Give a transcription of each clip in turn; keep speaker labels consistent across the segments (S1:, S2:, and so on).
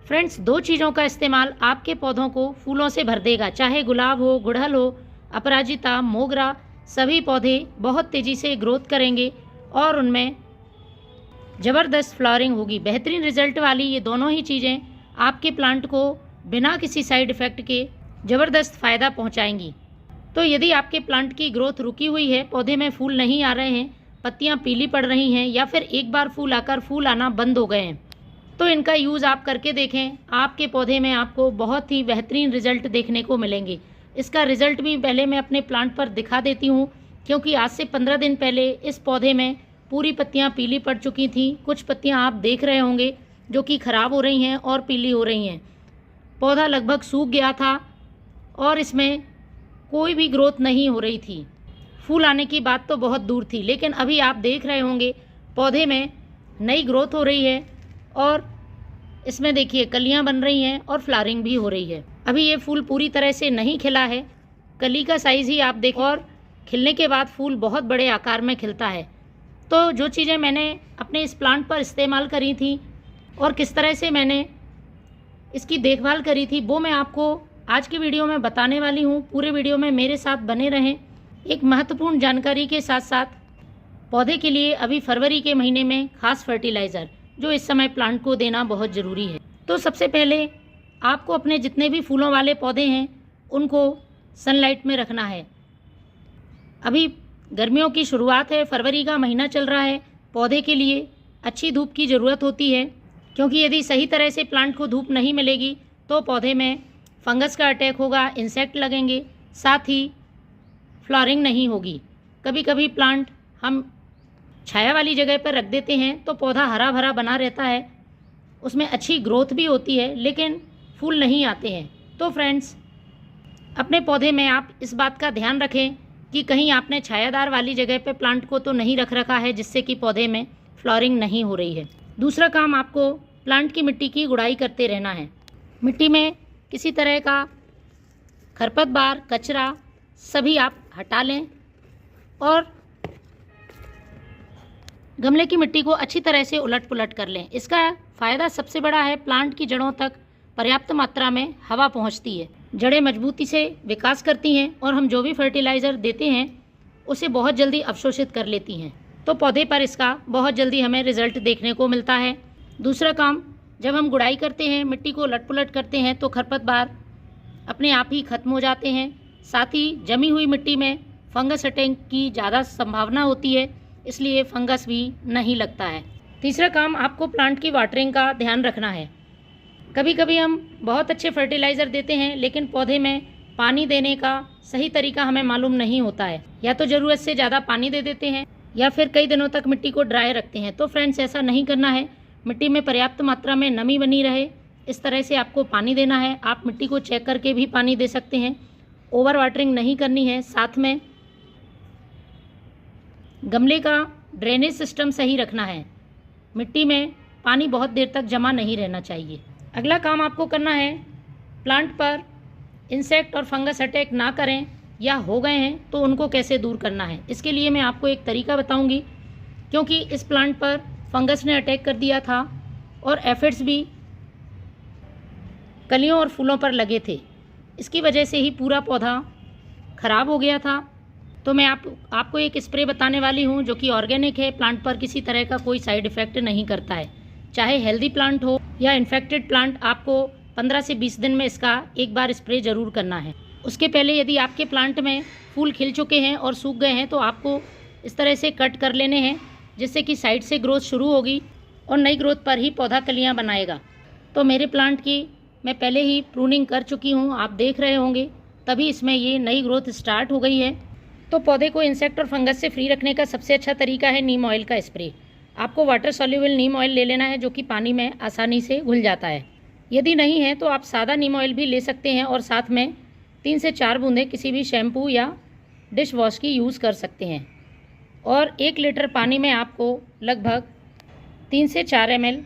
S1: Friends, दो चीज़ों का इस्तेमाल आपके पौधों को फूलों से भर देगा। चाहे गुलाब हो, गुड़हल हो, अपराजिता, मोगरा, सभी पौधे बहुत तेज़ी से ग्रोथ करेंगे और उनमें ज़बरदस्त फ्लावरिंग होगी। बेहतरीन रिजल्ट वाली ये दोनों ही चीज़ें आपके प्लांट को बिना किसी साइड इफ़ेक्ट के ज़बरदस्त फ़ायदा पहुंचाएंगी। तो यदि आपके प्लांट की ग्रोथ रुकी हुई है, पौधे में फूल नहीं आ रहे हैं, पत्तियां पीली पड़ रही हैं या फिर एक बार फूल आकर फूल आना बंद हो गए हैं, तो इनका यूज़ आप करके देखें। आपके पौधे में आपको बहुत ही बेहतरीन रिजल्ट देखने को मिलेंगे। इसका रिजल्ट भी पहले मैं अपने प्लांट पर दिखा देती हूँ, क्योंकि आज से 15 दिन पहले इस पौधे में पूरी पत्तियां पीली पड़ चुकी थीं। कुछ पत्तियां आप देख रहे होंगे जो कि ख़राब हो रही हैं और पीली हो रही हैं। पौधा लगभग सूख गया था और इसमें कोई भी ग्रोथ नहीं हो रही थी। फूल आने की बात तो बहुत दूर थी, लेकिन अभी आप देख रहे होंगे पौधे में नई ग्रोथ हो रही है और इसमें देखिए कलियां बन रही हैं और फ्लावरिंग भी हो रही है। अभी ये फूल पूरी तरह से नहीं खिला है, कली का साइज़ ही आप देखें, और खिलने के बाद फूल बहुत बड़े आकार में खिलता है। तो जो चीज़ें मैंने अपने इस प्लांट पर इस्तेमाल करी थी और किस तरह से मैंने इसकी देखभाल करी थी, वो मैं आपको आज की वीडियो में बताने वाली हूँ। पूरे वीडियो में मेरे साथ बने रहें। एक महत्वपूर्ण जानकारी के साथ साथ पौधे के लिए अभी फरवरी के महीने में खास फर्टिलाइज़र जो इस समय प्लांट को देना बहुत ज़रूरी है। तो सबसे पहले आपको अपने जितने भी फूलों वाले पौधे हैं उनको सनलाइट में रखना है। अभी गर्मियों की शुरुआत है, फरवरी का महीना चल रहा है। पौधे के लिए अच्छी धूप की ज़रूरत होती है, क्योंकि यदि सही तरह से प्लांट को धूप नहीं मिलेगी तो पौधे में फंगस का अटैक होगा, इंसेक्ट लगेंगे, साथ ही फ्लावरिंग नहीं होगी। कभी कभी प्लांट हम छाया वाली जगह पर रख देते हैं तो पौधा हरा भरा बना रहता है, उसमें अच्छी ग्रोथ भी होती है, लेकिन फूल नहीं आते हैं। तो फ्रेंड्स, अपने पौधे में आप इस बात का ध्यान रखें कि कहीं आपने छायादार वाली जगह पे प्लांट को तो नहीं रख रखा है जिससे कि पौधे में फ्लावरिंग नहीं हो रही है। दूसरा काम, आपको प्लांट की मिट्टी की गुड़ाई करते रहना है। मिट्टी में किसी तरह का खरपतवार, कचरा सभी आप हटा लें और गमले की मिट्टी को अच्छी तरह से उलट पुलट कर लें। इसका फ़ायदा सबसे बड़ा है, प्लांट की जड़ों तक पर्याप्त मात्रा में हवा पहुंचती है, जड़ें मजबूती से विकास करती हैं और हम जो भी फर्टिलाइज़र देते हैं उसे बहुत जल्दी अवशोषित कर लेती हैं। तो पौधे पर इसका बहुत जल्दी हमें रिजल्ट देखने को मिलता है। दूसरा काम, जब हम गुड़ाई करते हैं, मिट्टी को उलट पुलट करते हैं तो खरपतवार अपने आप ही खत्म हो जाते हैं। साथ ही जमी हुई मिट्टी में फंगस अटैक की ज़्यादा संभावना होती है, इसलिए फंगस भी नहीं लगता है। तीसरा काम, आपको प्लांट की वाटरिंग का ध्यान रखना है। कभी कभी हम बहुत अच्छे फर्टिलाइज़र देते हैं, लेकिन पौधे में पानी देने का सही तरीका हमें मालूम नहीं होता है। या तो ज़रूरत से ज़्यादा पानी दे देते हैं या फिर कई दिनों तक मिट्टी को ड्राई रखते हैं। तो फ्रेंड्स, ऐसा नहीं करना है। मिट्टी में पर्याप्त मात्रा में नमी बनी रहे, इस तरह से आपको पानी देना है। आप मिट्टी को चेक करके भी पानी दे सकते हैं, ओवर वाटरिंग नहीं करनी है। साथ में गमले का ड्रेनेज सिस्टम सही रखना है, मिट्टी में पानी बहुत देर तक जमा नहीं रहना चाहिए। अगला काम आपको करना है, प्लांट पर इंसेक्ट और फंगस अटैक ना करें या हो गए हैं तो उनको कैसे दूर करना है। इसके लिए मैं आपको एक तरीका बताऊंगी, क्योंकि इस प्लांट पर फंगस ने अटैक कर दिया था और एफिड्स भी कलियों और फूलों पर लगे थे। इसकी वजह से ही पूरा पौधा ख़राब हो गया था। तो मैं आपको एक स्प्रे बताने वाली हूँ जो कि ऑर्गेनिक है, प्लांट पर किसी तरह का कोई साइड इफ़ेक्ट नहीं करता है। चाहे हेल्दी प्लांट हो या इन्फेक्टेड प्लांट, आपको 15 से 20 दिन में इसका एक बार स्प्रे ज़रूर करना है। उसके पहले यदि आपके प्लांट में फूल खिल चुके हैं और सूख गए हैं तो आपको इस तरह से कट कर लेने हैं, जिससे कि साइड से ग्रोथ शुरू होगी और नई ग्रोथ पर ही पौधा कलियाँ बनाएगा। तो मेरे प्लांट की मैं पहले ही प्रूनिंग कर चुकी हूँ, आप देख रहे होंगे, तभी इसमें ये नई ग्रोथ स्टार्ट हो गई है। तो पौधे को इंसेक्ट और फंगस से फ्री रखने का सबसे अच्छा तरीका है नीम ऑयल का स्प्रे। आपको वाटर सॉल्युबल नीम ऑयल ले लेना है जो कि पानी में आसानी से घुल जाता है। यदि नहीं है तो आप सादा नीम ऑयल भी ले सकते हैं और साथ में 3 से 4 बूंदें किसी भी शैम्पू या डिश वॉश की यूज़ कर सकते हैं। और 1 लीटर पानी में आपको लगभग 3 से 4 ml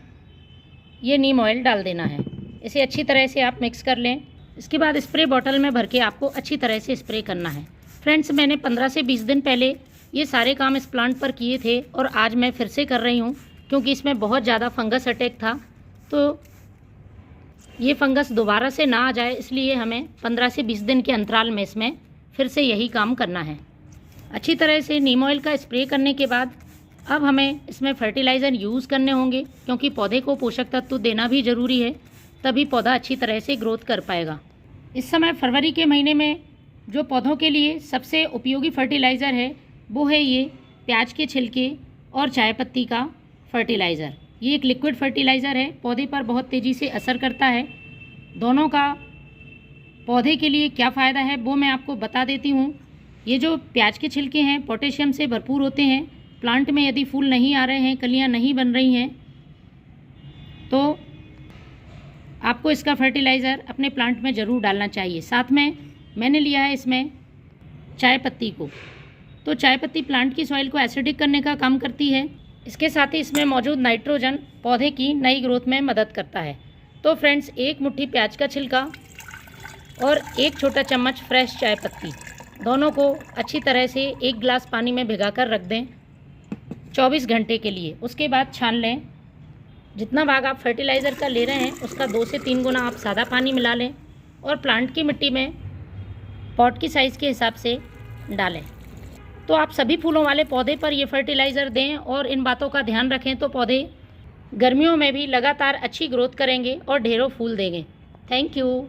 S1: ये नीम ऑयल डाल देना है। इसे अच्छी तरह से आप मिक्स कर लें। इसके बाद स्प्रे बॉटल में भर के आपको अच्छी तरह से स्प्रे करना है। फ्रेंड्स, मैंने 15 से 20 दिन पहले ये सारे काम इस प्लांट पर किए थे और आज मैं फिर से कर रही हूँ, क्योंकि इसमें बहुत ज़्यादा फंगस अटैक था। तो ये फंगस दोबारा से ना आ जाए, इसलिए हमें 15 से 20 दिन के अंतराल में इसमें फिर से यही काम करना है। अच्छी तरह से नीम ऑयल का स्प्रे करने के बाद अब हमें इसमें फर्टिलाइज़र यूज़ करने होंगे, क्योंकि पौधे को पोषक तत्व देना भी ज़रूरी है, तभी पौधा अच्छी तरह से ग्रोथ कर पाएगा। इस समय फरवरी के महीने में जो पौधों के लिए सबसे उपयोगी फर्टिलाइज़र है वो है ये प्याज के छिलके और चाय पत्ती का फर्टिलाइज़र। ये एक लिक्विड फर्टिलाइज़र है, पौधे पर बहुत तेज़ी से असर करता है। दोनों का पौधे के लिए क्या फ़ायदा है वो मैं आपको बता देती हूँ। ये जो प्याज के छिलके हैं पोटेशियम से भरपूर होते हैं। प्लांट में यदि फूल नहीं आ रहे हैं, कलियाँ नहीं बन रही हैं, तो आपको इसका फर्टिलाइज़र अपने प्लांट में ज़रूर डालना चाहिए। साथ में मैंने लिया है इसमें चाय पत्ती को। तो चाय पत्ती प्लांट की सॉइल को एसिडिक करने का काम करती है। इसके साथ ही इसमें मौजूद नाइट्रोजन पौधे की नई ग्रोथ में मदद करता है। तो फ्रेंड्स, एक मुट्ठी प्याज का छिलका और एक छोटा चम्मच फ्रेश चाय पत्ती, दोनों को अच्छी तरह से एक गिलास पानी में भिगाकर रख दें 24 घंटे के लिए। उसके बाद छान लें। जितना भाग आप फर्टिलाइज़र का ले रहे हैं उसका 2 से 3 गुना आप सादा पानी मिला लें और प्लांट की मिट्टी में पॉट की साइज़ के हिसाब से डालें। तो आप सभी फूलों वाले पौधे पर ये फर्टिलाइज़र दें और इन बातों का ध्यान रखें, तो पौधे गर्मियों में भी लगातार अच्छी ग्रोथ करेंगे और ढेरों फूल देंगे। Thank you.